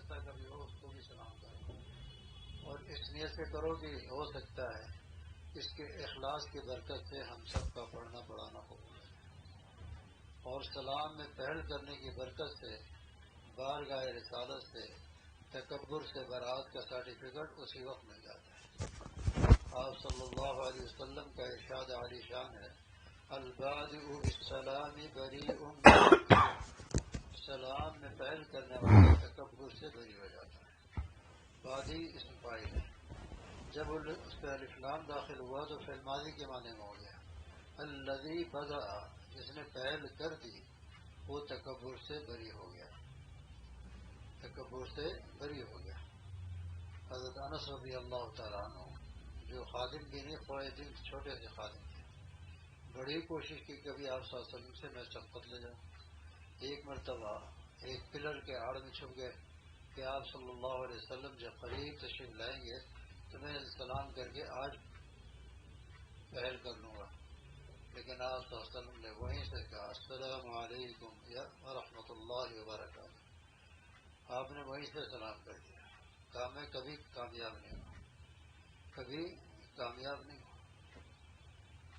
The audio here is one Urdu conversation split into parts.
شائستہ کبھی ہو اس کو بھی سلام کرو، اور اس نیت سے کرو کہ ہو سکتا ہے اس کے اخلاص کی برکت سے ہم سب کا پڑھنا پڑھانا قبول ہے، اور سلام میں پہل کرنے کی برکت سے بارگاہ رسالت سے تکبر سے برات کا سرٹیفکیٹ اسی وقت مل جاتا ہے۔ آپ صلی اللہ علیہ وسلم کا ارشاد عالی شان ہے، البادئ بالسلام بریء من التکبر، سلام میں پہل کرنے والا تکبر سے بری ہو جاتا ہے۔ بادی اسم فاعل ہے، جب اس پہ الف لام داخل ہوا تو فعل ماضی کے معنی میں ہو گیا۔ الذی بدأ، جس نے پہل کر دی وہ تکبر سے بری ہو گیا، تکبر سے بری ہو گیا۔ حضرت انس رضی اللہ تعالیٰ عنہ جو خادم بھی نہیں، خواتین چھوٹے سے خادم تھے، بڑی کوشش کی کبھی آپ صلی اللہ علیہ وسلم سے میں سبقت لے جاؤں۔ ایک مرتبہ ایک پلر کے آڑ میں چھپ گئے کہ آپ صلی اللہ علیہ وسلم جب قریب تشریف لائیں گے تو میں سلام کر کے آج پہل کر لوں گا، لیکن آپ صلی اللہ علیہ وسلم نے وہیں سے کہا السلام علیکم ورحمۃ اللہ وبرکاتہ، آپ نے وہیں سے سلام کر دیا۔ کہا میں کبھی کامیاب نہیں ہوں، کبھی کامیاب نہیں ہوں۔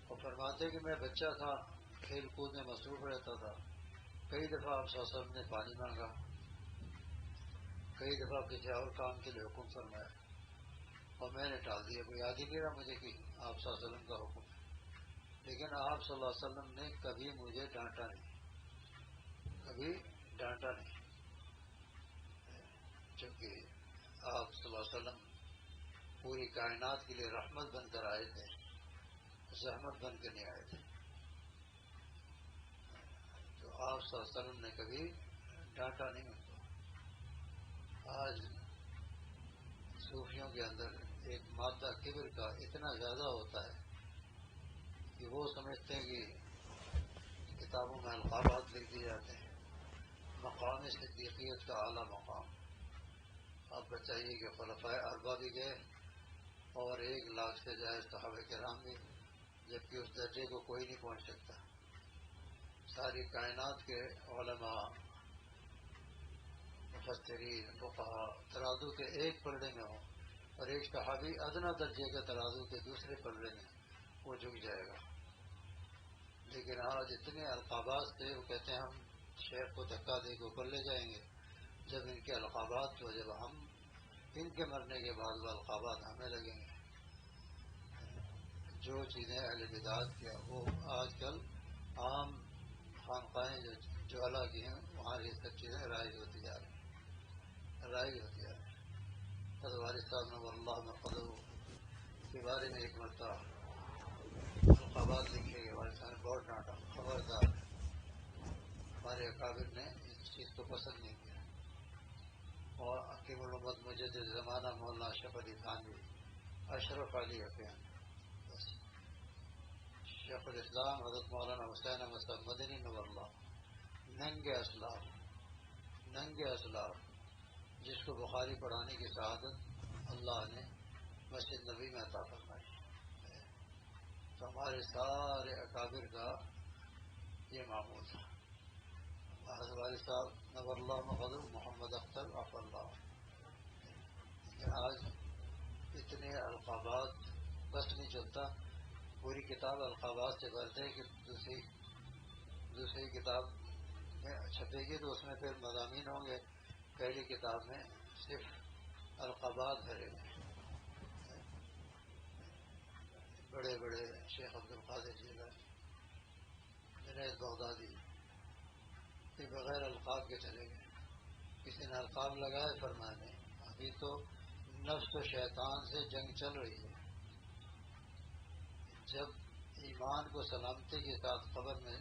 اور فرماتے کہ میں بچہ تھا، کھیل کود میں مصروف رہتا تھا، کئی دفعہ آپ صلی اللہ علیہ وسلم نے پانی مانگا، کئی دفعہ کسی اور کام کے لیے حکم فرمایا اور میں نے ٹال دیا، کوئی یاد ہی نہیں رہا مجھے کہ آپ صلی اللہ علیہ وسلم کا حکم ہے، لیکن آپ صلی اللہ علیہ وسلم نے کبھی مجھے ڈانٹا نہیں، کبھی ڈانٹا نہیں، چونکہ آپ صلی اللہ علیہ وسلم پوری کائنات کے لیے رحمت بن کر آئے تھے، زحمت بن کے نہیں آئے تھے، تو آپ صلی اللہ علیہ وسلم نے کبھی ڈانٹا نہیں ان کو۔ آج صوفیوں کے اندر ایک مادہ کبر کا اتنا زیادہ ہوتا ہے کہ وہ سمجھتے ہیں کہ کتابوں میں القابات لکھ دیے جاتے ہیں، مقام صدیقیت کا اعلیٰ مقام۔ آپ بتائیے کہ خلفائے اربعہ بھی گئے اور 1,00,000 سے زائد صحابہ کرام بھی، جبکہ اس درجے کو کوئی نہیں پہنچ سکتا۔ ساری کائنات کے علماء، مفسرین، فقہا ترازو کے ایک پلڑے میں ہوں اور ایک صحابی ادنا درجے کے ترازو کے دوسرے پلڑے میں، وہ جھک جائے گا۔ لیکن آج اتنے القابات سے وہ کہتے ہیں ہم شیخ کو دھکا دے کے اوپر لے جائیں گے، جب ان کے القابات تو جب ہم ان کے مرنے کے بعد وہ القابات ہمیں لگیں گے۔ جو چیزیں اہل بدعت کیا وہ آج کل عام خانقاہیں جو الگ کی ہیں وہاں یہ سب چیزیں رائج ہوتی جا رہی ہیں، رائج ہوتی جا رہی ہیں۔ حضرت والد صاحب نور اللہ مرقدہ کے بارے میں ایک مرتبہ القابات لکھے گئے، والد صاحب نے بہت ڈانٹا، خبردار ہمارے اکابر نے اس چیز کو پسند نہیں کیا۔ اور حکیم الامت مجدد زمانہ مولانا اشرف علی تھانوی، اشرف علی حسین، شیخ الاسلام حضرت مولانا حسین احمد صاحب مدنی نور اللہ، ننگے اسلاف، ننگے اسلاف، جس کو بخاری پڑھانے کی سعادت اللہ نے مسجد نبی میں عطا فرمائی۔ تو ہمارے سارے اکابر کا یہ معمول تھا۔ حضرت والد صاحب نور اللہ مقدم محمد اختر عف اللہ، لیکن آج اتنے القابات بس نہیں چلتا، پوری کتاب القابات سے بھر دے کہ دوسری کتاب میں چھپے گی تو اس میں پھر مضامین ہوں گے، پہلی کتاب میں صرف القابات بھرے گئے۔ بڑے بڑے شیخ عبد القادر جیلانی، جنید بغدادی، یہ بغیر القاب کے چلے گئے۔ کسی نے القاب لگائے، فرمانے ابھی تو نفس و شیطان سے جنگ چل رہی ہے، جب ایمان کو سلامتی کے ساتھ قبر میں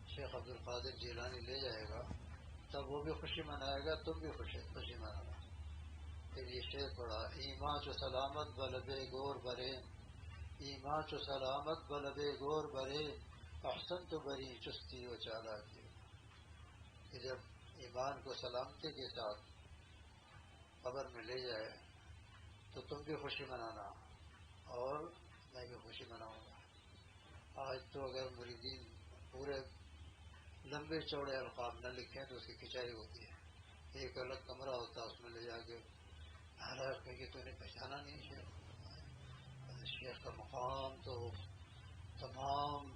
شیخ عبد القادر جیلانی لے جائے گا تب وہ بھی خوشی منائے گا، تم بھی خوشی منانا۔ پھر یہ شعر پڑا، ایمان چو سلامت بلبے گور برے، ایمان چو سلامت بلبے گور برے، احسن تو بری چستی و چالاکی، کہ جب ایمان کو سلامتی کے ساتھ قبر میں لے جائے تو تم بھی خوشی منانا اور میں بھی خوشی مناؤں گا۔ آج تو اگر مریدین پورے لمبے چوڑے القاب نہ لکھیں تو اس کی کھچائی ہوتی ہے، ایک الگ کمرہ ہوتا ہے اس میں لے شیخ کہ تو نے پہچانا نہیں شیخ. شیخ کا مقام تو تمام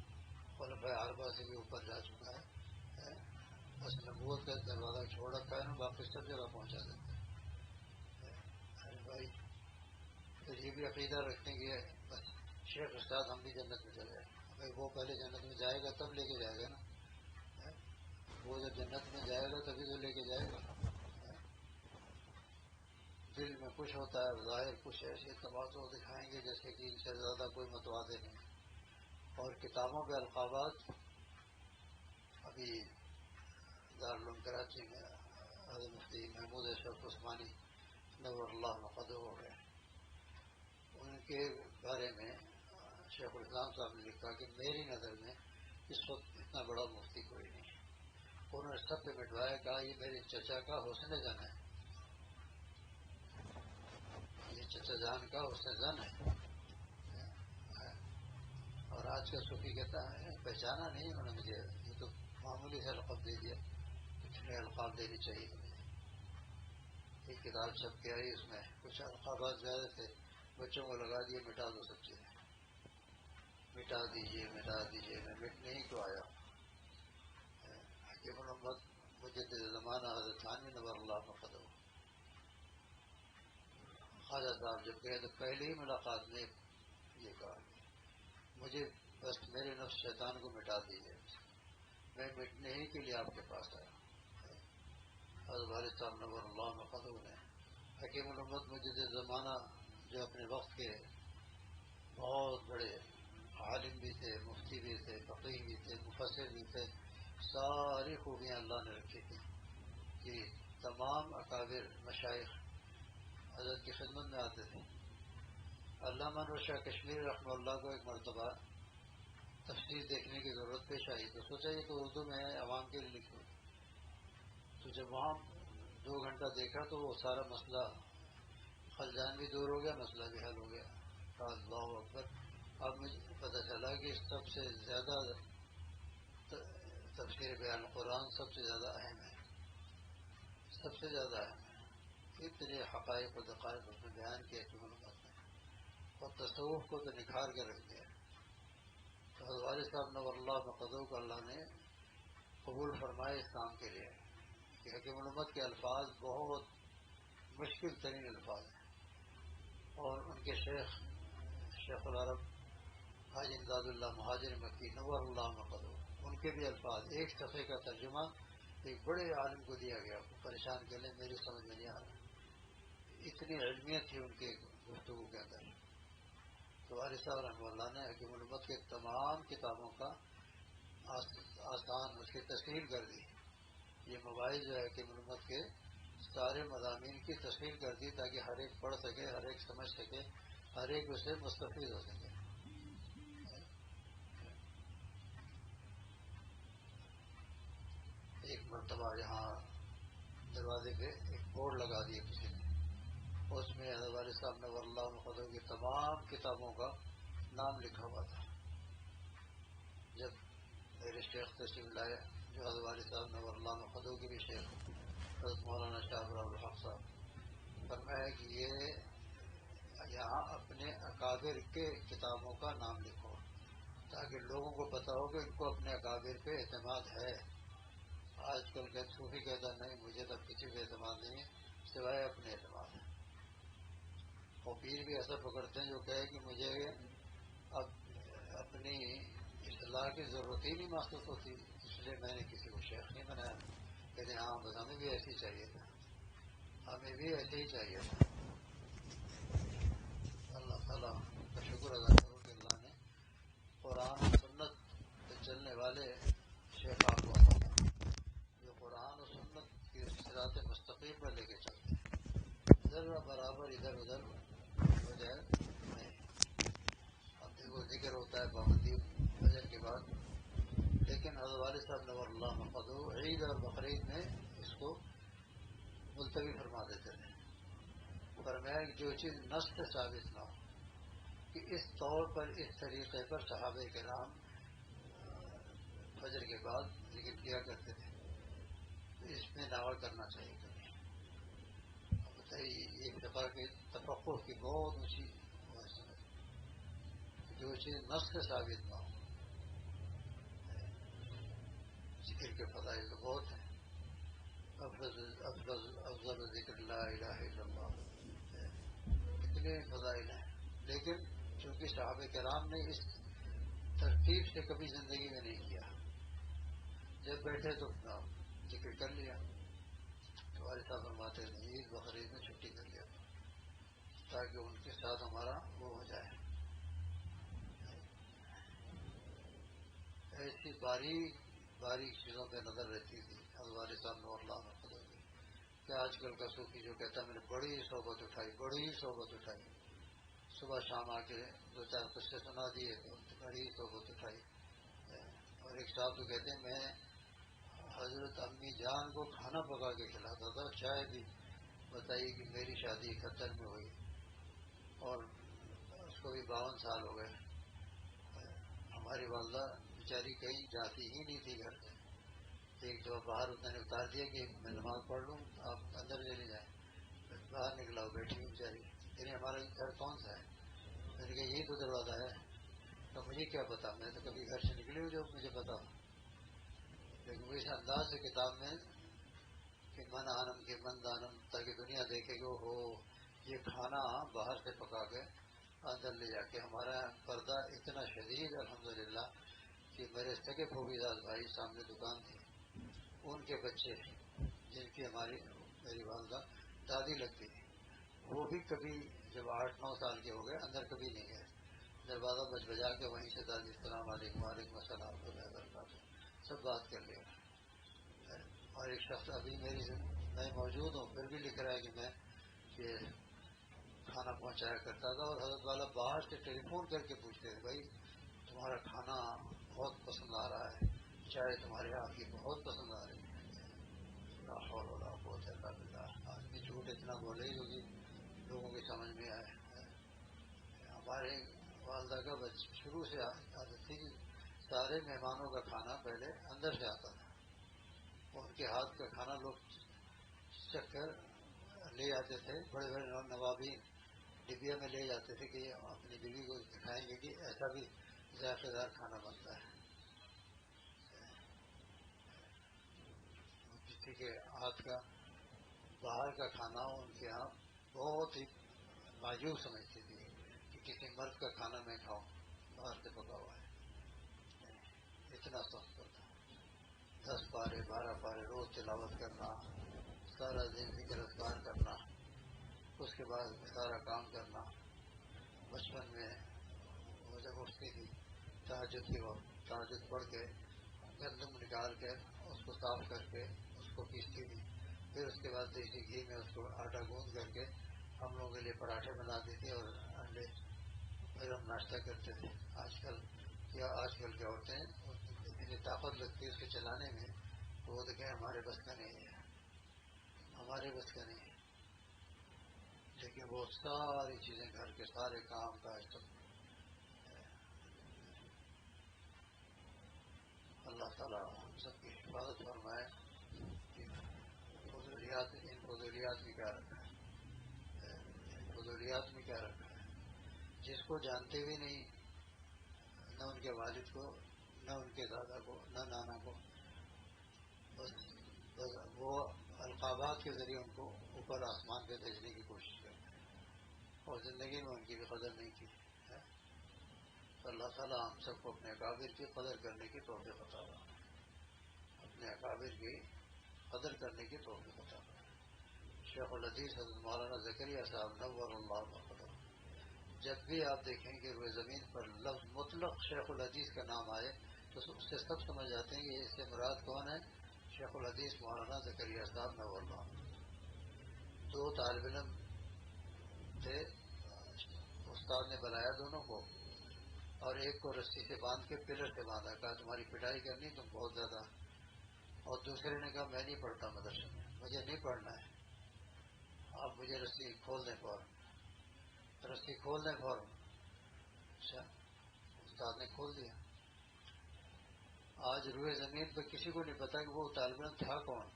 خلفائے اربعہ سے بھی اوپر جا چکا ہے. بس نبوت کا دروازہ چھوڑ رکھا ہے نا، باقی سب جگہ پہنچا دیتا ہے. ارے بھائی پھر یہ بھی عقیدہ رکھیں گے بس شیخ استاد ہم بھی جنت میں چلے جائیں. بھائی وہ پہلے جنت میں جائے گا تب لے کے جائے گا نا. وہ جب جنت میں جائے گا تبھی تو لے کے جائے گا. دل میں کچھ ہوتا ہے، ظاہر کچھ ایسے تواضع دکھائیں گے جیسے کہ ان سے زیادہ کوئی متواضع نہیں. اور کتابوں کے القابات ابھی دارالعلوم کراچی میں حضرت مفتی محمود اشرف عثمانی نور اللہ مقدہ ہو گئے، ان کے بارے میں شیخ الاسلام صاحب نے لکھا کہ میری نظر میں اس وقت اتنا بڑا مفتی کوئی نہیں. انہوں نے سب پہ مٹوایا، کہا یہ میرے چچا کا حسن زن ہے، یہ چچا جان کا حسن زن ہے. اور آج کا صوفی کہتا ہے پہچانا نہیں انہوں نے مجھے، یہ تو معمولی سے لقب دے دیا. اتنے القاب دینی چاہیے مجھے. ایک کتاب چھپ کے آئی، اس میں کچھ القابات زیادہ تھے، بچوں کو لگا دیے مٹا دو سب چیزیں، مٹا دیجیے مٹا دیجیے. میں مٹنے ہی تو آیا ہوں. حکیم محمد مجدد زمانہ حضرت ثانوی نور اللہ مقدہ خواجہ صاحب جب گئے تو پہلی ہی ملاقات میں یہ کہا مجھے بس میرے نفس شیطان کو مٹا دیجیے، میں مٹنے ہی کے لیے آپ کے پاس آیا. حضرت والد صاحب نور اللہ مقدہ نے حکیم محمد مجدد زمانہ جو اپنے وقت کے بہت بڑے عالم بھی تھے، مفتی بھی تھے، فقیہ بھی تھے، مفسر بھی تھے، ساری خوبیاں اللہ نے رکھی تھیں کہ تمام اکابر مشائخ حضرت کی خدمت میں آتے تھے. علامہ انور شاہ کشمیری رحمہ اللہ کو ایک مرتبہ تفسیر دیکھنے کی ضرورت پیش آئی تو سوچا یہ تو اردو میں ہے، عوام کے لیے لکھو. تو جب وہاں 2 گھنٹہ دیکھا تو وہ سارا مسئلہ خلجان بھی دور ہو گیا، مسئلہ بھی حل ہو گیا. اللہ اکبر. اب مجھے پتہ چلا کہ سب سے زیادہ تفسیر بیان قرآن سب سے زیادہ اہم ہے، سب سے زیادہ اہم ہے. اتنے حقائق و دقائق اس میں بیان کیا کہ معلومات میں، اور تصوف کو تو نکھار کے رکھ دیا. تو حضرت والد صاحب نور اللہ مقدہ کو اللہ نے قبول فرمائے اس کام کے لیے کہ حکیم علومت کے الفاظ بہت مشکل ترین الفاظ ہیں. اور ان کے شیخ العرب حاجی امداد اللہ مہاجر مکی نور اللہ مقدہ، ان کے بھی الفاظ ایک صفحے کا ترجمہ ایک بڑے عالم کو دیا گیا، پریشان کر لیں میری سمجھ میں نہیں آ رہا. اتنی علمیت تھی ان کے گفتگو کے اندر. تو والد صاحب رحمہ اللہ نے حکیم علومت کے تمام کتابوں کا آسان اس کی تشکیل کر دی. یہ موبائل جو ہے حکیم علومت کے سارے مضامین کی تشکیل کر دی تاکہ ہر ایک پڑھ سکے، ہر ایک سمجھ سکے، ہر ایک اسے مستفید ہو سکے. ایک مرتبہ یہاں دروازے پہ ایک بورڈ لگا دیا کسی نے، اس میں حضرت والد صاحب نور اللہ مقدہ کی تمام کتابوں کا نام لکھا ہوا تھا. جب میرے شیخ تشریف لائے جو حضرت والد صاحب نور اللہ مقدہ کے بھی شیخ حضرت مولانا شاہ ابراہیم الحق صاحب، فرمایا کہ یہ یہاں اپنے اکابر کے کتابوں کا نام لکھو تاکہ لوگوں کو پتہ ہو کہ ان کو اپنے اکابر پہ اعتماد ہے. آج کل کے صوفی کہتا نہیں مجھے تو کسی پہ اعتماد نہیں ہے سوائے اپنے اعتماد ہے. اور پیر بھی ایسا پکڑتے ہیں جو کہے کہ مجھے اب اپنی اصلاح کی ضرورت ہی نہیں محسوس ہوتی، اس لیے میں نے کسی کو شیخ نہیں بنایا. کہتے ہاں بس ہمیں بھی ایسے ہی چاہیے تھا، ہمیں بھی ایسے ہی چاہیے تھا. اللہ تعالیٰ کا شکر ادا کرو کہ اللہ نے قرآن و سنت پہ چلنے والے شیخ آپ کو عطا کیا جو قرآن و سنت کی صراط مستقیم پر لے کے چلتے ہیں، ذرا برابر ادھر ادھر ہو جائے نہیں. اب دیکھو ذکر ہوتا ہے پابندی فجر کے بعد، لیکن حضرت والد صاحب نور اللہ مقدہ عید اور بقرعید میں اس کو ملتوی فرما دیتے تھے. فرمایا کہ جو چیز نص سے ثابت نہ ہو کہ اس طور پر اس طریقے پر صحابہ کرام فجر کے بعد ذکر کیا کرتے تھے تو اس میں دعویٰ کرنا چاہیے. اب بتائیے یہ فقہ کے تفقہ کی بہت اونچی جو چیز نص سے ثابت نہ ہو. ذکر کے فضائل تو بہت ہیں. افضل ذکر لا الہ الا اللہ، اتنے فضائل ہیں. لیکن چونکہ صحابہ کرام نے اس ترتیب سے کبھی زندگی میں نہیں کیا. جب بیٹھے تو اپنا ذکر کر لیا. ہمارے صاحب فرماتے ہیں عید بقرعید میں چھٹی کر لیا تاکہ ان کے ساتھ ہمارا وہ ہو جائے. ایسی باریک باریک چیزوں پہ نظر رہتی تھی ہمارے صاحب نور اللہ محمد کی. کہ آج کل کا صوفی جو کہتا ہے میں نے بڑی صحبت اٹھائی، بڑی صحبت اٹھائی، صبح شام آ کے دو چار قصے سنا دیے تو بڑی صحبت اٹھائی. اور ایک صاحب تو کہتے ہیں میں حضرت امی جان کو کھانا پکا کے کھلاتا تھا، چائے بھی. بتائیے کہ میری شادی 71 میں ہوئی اور اس کو بھی 52 سال ہو گئے. ہماری والدہ بیچاری کہیں جاتی ہی نہیں تھی گھر سے. ایک دفعہ باہر انہوں نے اتار دیا کہ میں نماز پڑھ لوں آپ اندر چلے جائیں. باہر نکلا ہو بیٹھی ہوئی بیچاری. یعنی ہمارا گھر کون سا ہے؟ میں نے کہا یہی تو دروازہ ہے. تو مجھے کیا پتا، میں تو کبھی گھر سے نکلی ہوں جو مجھے پتا. لیکن وہ اس انداز سے کتاب میں کہ من آنم کے من دانم، تاکہ دنیا دیکھے کہ ہو یہ کھانا باہر سے پکا کے اندر لے جا کے. ہمارا پردہ اتنا شدید الحمدللہ کہ میرے سگے پھوپھیدار بھائی سامنے دکان تھی، ان کے بچے جن کی میری والدہ دادی لگتی تھی، وہ بھی کبھی جب 8-9 سال کے ہو گئے اندر کبھی نہیں گئے. دروازہ بجا کے وہیں سے دادی السلام علیکم وعلیکم السلام وبرکاتہ سب بات کر لیا. اور ایک شخص ابھی میں موجود ہوں پھر بھی لکھ رہا ہے کہ میں یہ کھانا پہنچایا کرتا تھا. اور حضرت والا باہر سے ٹیلی فون کر کے پوچھتے تھے بھائی تمہارا کھانا بہت پسند آ رہا ہے، چائے تمہارے ہاتھ کی بہت پسند آ رہی ہے. لا حول ولا قوت الا باللہ. آدمی جھوٹ اتنا بولے جو کہ لوگوں کی سمجھ میں آئے. ہمارے والدہ کا شروع سے عادت تھی کہ سارے مہمانوں کا کھانا پہلے اندر سے آتا تھا. ان کے ہاتھ کا کھانا لوگ چکھ کر لے آتے تھے. بڑے بڑے نوابین ڈبیا میں لے جاتے تھے کہ اپنی بیوی کو دکھائیں گے کہ ایسا بھی ذائقے دار کھانا بنتا ہے. کسی کے ہاتھ کا باہر کا کھانا ان کے یہاں بہت ہی معجوب سمجھتی تھی کہ کسی مرد کا کھانا میں کھاؤں باہر سے پکا ہوا ہے. اتنا سخت ہوتا. 10 پارے 12 پارے روز تلاوت کرنا، سارا دن ذکر اذکار کرنا، اس کے بعد سارا کام کرنا. بچپن میں وہ جب اٹھتی تھی تہجد کے وقت تہجد پڑھ کے گندم نکال کے اس کو صاف کر کے اس کو پیستی تھی. پھر اس کے بعد دیسی گھی میں اس کو آٹا گوندھ کر کے ہم لوگوں کے لیے پراٹھے بناتی تھی اور انڈے. پھر ہم ناشتہ کرتے تھے. آج کل کی عورتیں اتنی طاقت لگتی ہے اس کے چلانے میں تو وہ دیکھیں ہمارے بس کا نہیں ہے، ہمارے بس کا نہیں ہے. لیکن وہ ساری چیزیں گھر کے سارے کام کاج سب اللہ تعالیٰ ہم سب کی حفاظت فرمائے. ان فضولیات میں کیا رکھا ہے؟ فضولیات میں کیا رکھا ہے؟ جس کو جانتے بھی نہیں، نہ ان کے والد کو، نہ ان کے دادا کو، نہ نانا کو، بس وہ القابات کے ذریعے ان کو اوپر آسمان پہ بھیجنے کی کوشش کرتے ہیں اور زندگی میں ان کی بھی قدر نہیں کی ہے. تو اللہ تعالیٰ ہم سب کو اپنے اکابر کی قدر کرنے کی توفیق عطا فرمائے. اپنے اکابر کی قدر کرنے کی توفیق عطا فرمائے. شیخ الحدیث حضرت مولانا زکریا صاحب نور اللہ مقدم، جب بھی آپ دیکھیں کہ روئے زمین پر لفظ مطلق شیخ الحدیث کا نام آئے تو اس سے سب سمجھ جاتے ہیں کہ اس سے مراد کون ہے؟ شیخ الحدیث مولانا زکریا صاحب نور اللہ. 2 طالب علم تھے، استاد نے بلایا دونوں کو اور ایک کو رسی سے باندھ کے پلر سے باندھا، کہا تمہاری پٹائی کرنی تم بہت زیادہ. اور دوسرے نے کہا میں نہیں پڑھتا مدرسے میں، مجھے نہیں پڑھنا ہے، آپ مجھے رسی کھول دیں فوراً. رسی کھول دیں فوراً. اچھا استاد نے کھول دیا. آج روئے زمین پہ کسی کو نہیں پتا کہ وہ طالب علم تھا کون،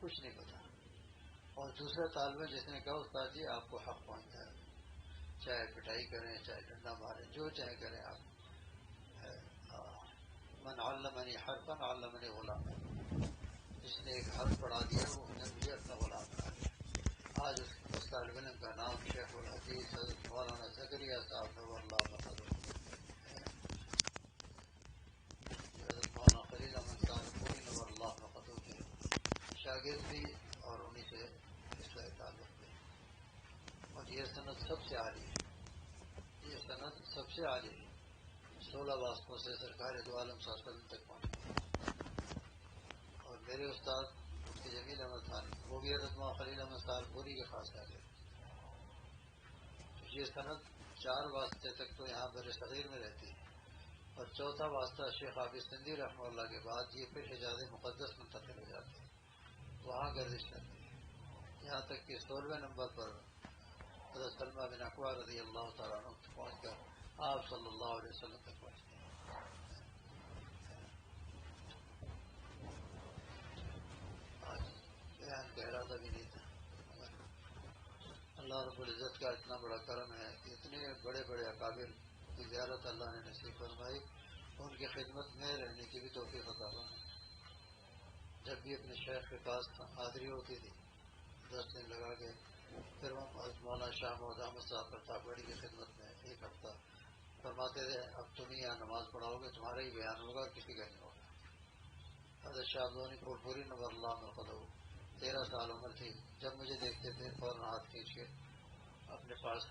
کچھ نہیں پتا. اور دوسرا طالب جس نے کہا استاد جی آپ کو حق پہنچتا ہے، چاہے پٹائی کریں چاہے ڈنڈا ماریں جو چاہے کریں آپ. من علمنی حرفا علمنی غلاما، جس نے ایک حرف پڑھا دیا وہ نے مجھے اپنا غلام بنا لیا. آج اس طالب علم کا نام شیخ الحدیث حضرت مولانا زکریا صاحب نور اللہ مرکز، حضرت مولانا خلیل احمد صاحب پوری نور اللہ مرکز کے شاگرد بھی اور انہیں سے اصلاح تعلق بھی. اور یہ سند سب سے عالی ہے، یہ سند سب سے عالی ہے. 16 واسطوں سے سرکار دو عالم صلی اللہ علیہ وسلم تک پہنچی. اور میرے استاد مفتی جمیل احمد خانی وہ بھی حضرت مولانا خلیل احمد صاحب پوری کے خاص شاگرد. یہ سند 4 واسطے تک تو یہاں بر صغیر میں رہتی ہے، اور چوتھا واسطہ شیخ حافظ سندھی رحمہ اللہ کے بعد یہ پھر حجاز مقدس منتقل ہو جاتے ہیں، وہاں گردش کرتی ہے، یہاں تک کہ 16ویں نمبر پر حضرت سلمہ بن اکوع رضی اللہ تعالیٰ عنہ پہنچ کر آپ صلی اللہ علیہ وسلم تک پہنچتے ہیں. آج بیان کا ارادہ بھی نہیں تھا، اللہ رب العزت کا اتنا بڑا کرم ہے کہ اتنے بڑے بڑے اکابر کی زیارت اللہ نے نصیب فرمائی، ان کی خدمت میں رہنے کی بھی توفیق عطا فرمائی. جب بھی اپنے شیخ کے پاس حاضری ہوتی تھی 10 دن لگا کے، پھر ہم مولانا شاہ محمد احمد صاحب پرتاپ گڑھی کی خدمت میں 1 ہفتہ فرماتے تھے اب تم ہی یہاں نماز پڑھاؤ گے، تمہارا ہی بیان ہوگا اور کسی کا نہیں ہوگا. حضرت شاہ عبدالغنی پھول نور اللہ مرقدہ 13 سال عمر تھی، جب مجھے دیکھتے تھے فوراً ہاتھ کھینچ کے اپنے پاس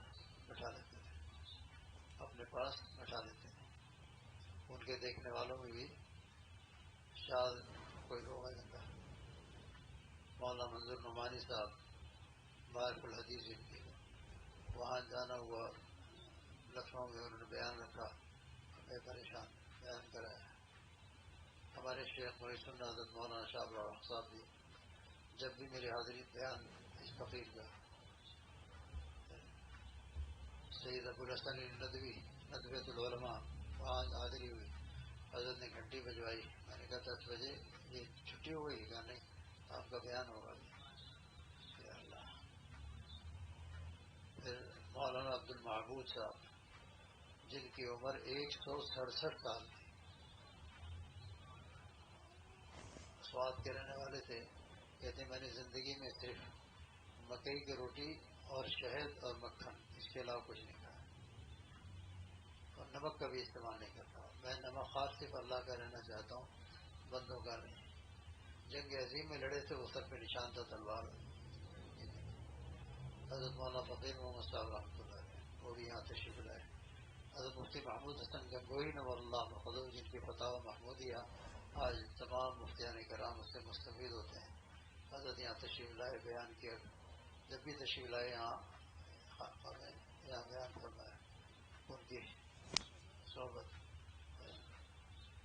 بٹھا لیتے تھے، اپنے پاس بٹھا لیتے تھے. ان کے دیکھنے والوں میں بھی شاید کوئی ہوگا جاتا. مولانا منظور نعمانی صاحب معرف الحدیث ان کی، وہاں جانا ہوا، لکھنؤ میں انہوں نے بیان رکھا، میں پریشان بیان کرایا. ہمارے شیخ محی سنت حضرت مولانا شاہ ابراہیم صاحب بھی جب بھی میری حاضری بیان اس فقیر کا، سید ابوالحسن ندوی ندوۃ العلماء وہاں حاضری ہوئی، حضرت نے گھنٹی بجوائی، میں نے کہا 10 بجے یہ چھٹی ہو گئی، کہا نہیں آپ کا بیان ہوگا. یا اللہ. پھر مولانا عبد المعبود صاحب جن کی عمر 167 سال تھی، سوات کے رہنے والے تھے، کہتے ہیں میں نے زندگی میں صرف مکئی کی روٹی اور شہد اور مکھن اس کے علاوہ کچھ نہیں کھایا، اور نمک کا بھی استعمال نہیں کرتا ہوں. میں نمک خاص صرف اللہ کا رہنا چاہتا ہوں، بندوں کا نہیں. جنگ عظیم میں لڑے تھے، وہ سر پہ نشان تھا تلوار. حضرت مولانا فقیر محمد صاحب رحمۃ اللہ علیہ وہ بھی یہاں تشریف لائے. حضرت مفتی محمود حسن گنگوئی نور اللہ مرقدہ جن کی فتاوی محمودیہ آج تمام مفتیان کرام اس سے مستفید ہوتے ہیں، حضرت یہاں تشریف لائے، بیان کیا. جب بھی تشریف لائے یہاں بیان فرمایا. ان کی صحبت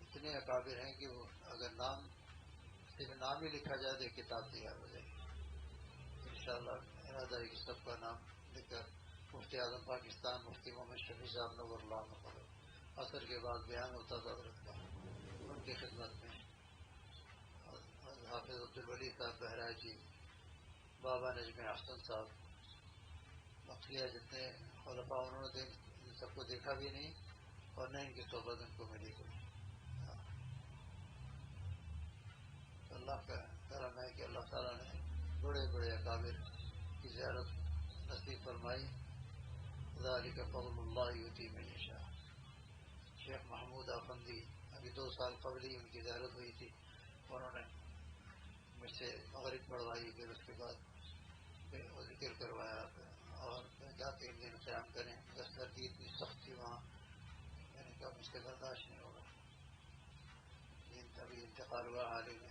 اتنے اکابر ہیں کہ وہ اگر صرف نام ہی لکھا جائے تو ایک کتاب تیار ہو جائے گی. انشاءاللہ ارادہ ہے کہ سب کا نام لکھ کر مفتی اعظم پاکستان مفتی محمد شفیع صاحب نور اللہ مرقدہ عصر کے بعد بیان ہوتا تھا حضرت کا، ان کی خدمت میں حافظ عبدالولی صاحب بہراجی، بابا نجم احسن صاحب، مقصیہ جتنے خلفاء انہوں نے ان سب کو دیکھا بھی نہیں اور نہ ان کی صحبت ان کو ملی کوئی. اللہ کا کرم ہے کہ اللہ تعالیٰ نے بڑے بڑے اکابر کی زیارت نصیب فرمائی. ذالک فضل اللہ یؤتی من یشاء. شیخ محمود آفندی ابھی 2 سال قبل ہی ان کی زیارت ہوئی تھی، انہوں نے مجھ سے مغرب پڑھوائی، پھر اس کے بعد ذکر کروایا اور کہا کہ 1 دن قیام کریں. سردی اتنی سخت تھی وہاں، میں نے کہا مجھ سے برداشت نہیں ہوگا. ابھی انتقال ہوا حال ہی میں،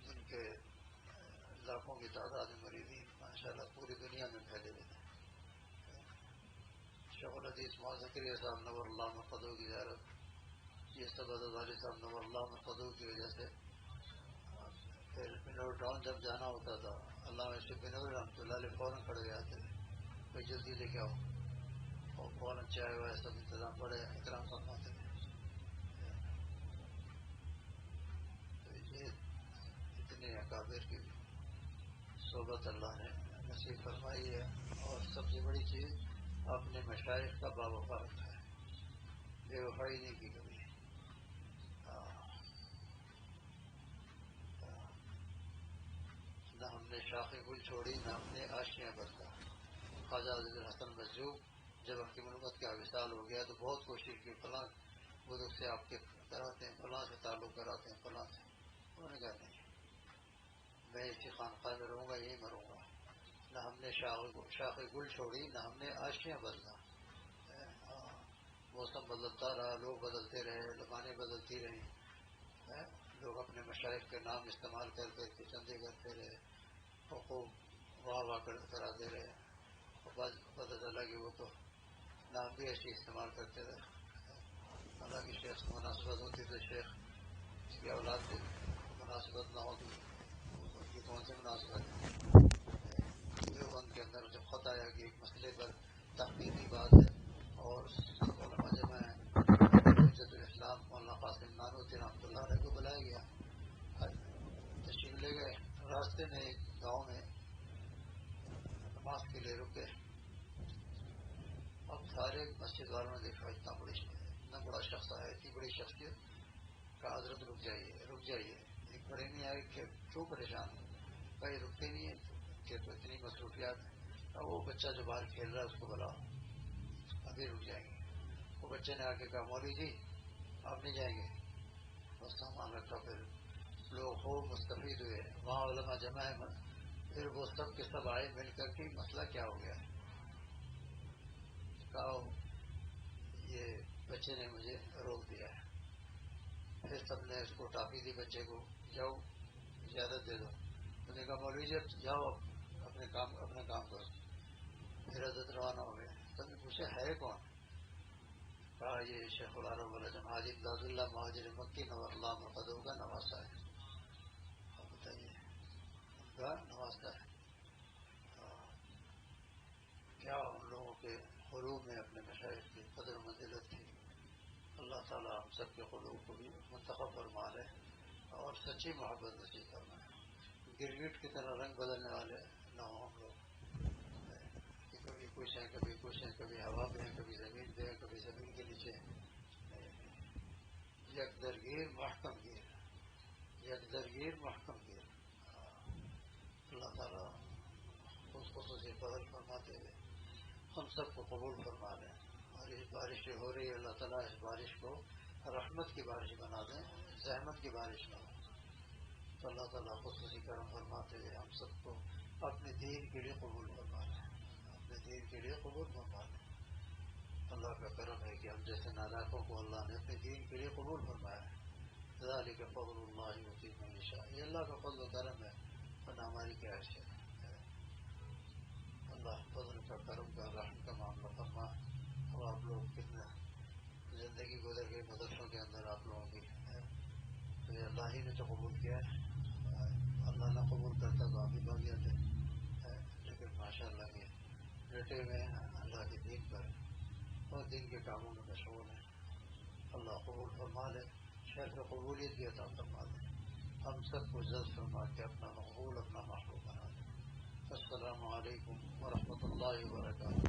جن کے لاکھوں کی تعداد میں مریضین ماشاءاللہ پوری دنیا میں پھیلے ہوئے ہیں. شیخ الحدیث مولانا زکریا صاحب نور اللہ مرقدہ کی زیارت، یہ سب حضرت والد صاحب نور اللہ مرقدہ کی وجہ سے. پھر بنور ٹاؤن جب جانا ہوتا تھا، علامہ شیخ بنور رحمۃ اللہ علیہ فوراً کھڑے جاتے تھے، کوئی جلدی لے کے آؤ، اور فوراً چائے وائے سب انتظام بڑے اکرام فرماتے تھے. تو یہ اتنی اکابر کی صحبت اللہ نے نصیب فرمائی ہے، اور سب سے بڑی چیز اپنے مشائخ کا باوفا رکھا ہے، بے وفائی نہیں کی کبھی۔ نہ ہم نے شاخ گل چھوڑی، نہ ہم نے آشیاں برتا۔ خواجہ عزیز الحسن مجذوب جب حکیم الامت کا وصال ہو گیا تو بہت کوشش کی، فلاں بزرگ سے آپ کے کراتے ہیں، فلاں سے تعلق کراتے ہیں، فلاں سے۔ انہوں نے کہا نہیں، میں اسی خانقاہ میں رہوں گا، یہیں مروں گا۔ نہ ہم نے شاخ گل چھوڑی، نہ ہم نے آشیاں بدلا۔ موسم بدلتا رہا، لوگ بدلتے رہے، زبانیں بدلتی رہیں، لوگ اپنے مشائخ کے نام استعمال کر کے چندے کرتے رہے، اور خوب واہ واہ کراتے رہے، اور پتہ چلا کہ وہ تو نام بھی ایسے استعمال کرتے رہے۔ حالانکہ شیخ سے مناسبت ہوتی تو شیخ اس کی اولاد سے مناسبت نہ ہوتی، ان کی کون سی مناسبت ہے؟ دیوبند کے اندر جب خط آیا کہ ایک مسئلے پر تحقیقی بات ہے اور علماء جمع ہیں، حجت الاسلام مولانا قاسم نانوتوی رحمۃ اللہ علیہ کو بلایا گیا، تشریف لے گئے۔ راستے میں ایک گاؤں میں نماز کے لیے رکے۔ اب سارے مسجد والوں نے دیکھا اتنا بڑا شخص آیا، اتنی بڑی شخصیت، کہا حضرت رک جائیے رک جائیے۔ ایک بڑے نہیں آئے کہ کیوں پریشان ہے، کہیں رکتے نہیں ہیں کہ تو اتنی مصروفیات ہیں۔ وہ بچہ جو باہر کھیل رہا ہے اس کو بلاؤ، ابھی رک جائیں گے۔ وہ بچے نے آ کے کہا مولوی جی آپ نہیں جائیں گے؟ بس سامان رکھا، پھر لوگ خوب مستفید ہوئے، وہاں علماء جمع ہے، پھر وہ سب کے سب آئے مل کر کے مسئلہ کیا ہو گیا ہے؟ کہا یہ بچے نے مجھے روک دیا ہے۔ پھر سب نے اس کو ٹافی دی، بچے کو جاؤ اجازت دے دو۔ تو نے کہا مولوی جی جاؤ اپنے کام کرو۔ پھر حضرت روانہ ہو گئے۔ سب نے پوچھا ہے کون؟ کہا یہ شیخ العرب والعجم حاجی امداد اللہ مہاجر مکی نور اللہ مرقدو کا نواسہ ہے۔ آپ بتائیے، ان کا نواسہ ہے۔ کیا ان لوگوں کے قلوب میں اپنے مشائخ کی قدر و منزلت تھی۔ اللہ تعالیٰ ہم سب کے قلوب کو بھی منتخب فرما لے اور سچی محبت نصیب فرمائے۔ گرگٹ کی طرح رنگ بدلنے والے نہ ہوں ہم لوگ، کہ کبھی کچھ ہیں کبھی کچھ ہیں، کبھی ہوا پہ ہیں کبھی زمین پہ ہیں کبھی زمین کے نیچے ہیں۔ یک درگیر محکم گیر، یک درگیر محکم گیر۔ اللہ تعالیٰ خصوصی فضل فرماتے ہوئے ہم سب کو قبول فرما لیں، اور اس بارش ہو رہی ہے اللہ تعالیٰ اس بارش کو رحمت کی بارش بنا دیں، زحمت کی بارش نہ ہو۔ تو اللہ تعالیٰ خصوصی کرم فرماتے ہوئے ہم سب کو اپنے دین کے لیے قبول فرما لیں، اپنے دین کے لیے قبول فرما لیں۔ اللہ کا کرم ہے کہ ہم جیسے نالائقوں کو اللہ نے اپنے دین کے لیے قبول فرمایا ہے۔ ذالک فضل اللہ یؤتیہ من یشاء، یہ اللہ کا فضل و کرم ہے، ورنہ ہماری کیا حیثیت ہے۔ اللہ فضل کا، کرم کا، رحم کا معاملہ فرما۔ اب آپ لوگ کتنے زندگی گزر گئی مدرسوں کے اندر آپ لوگوں کی، تو یہ اللہ ہی نے تو قبول کیا ہے، اللہ نہ قبول کرتا تو آپ ہی بھاگ جاتے، لیکن ماشاء اللہ کے بیٹے میں اللہ کے دین پر اور دین کے کاموں میں مشغول ہیں۔ اللہ قبول فرما لے، شرف قبولیت بھی عطا فرما دے، ہم سب کو جذب فرما کے اپنا مقبول، اپنا محبوب بنا دے۔ السلام علیکم ورحمۃ اللہ وبرکاتہ۔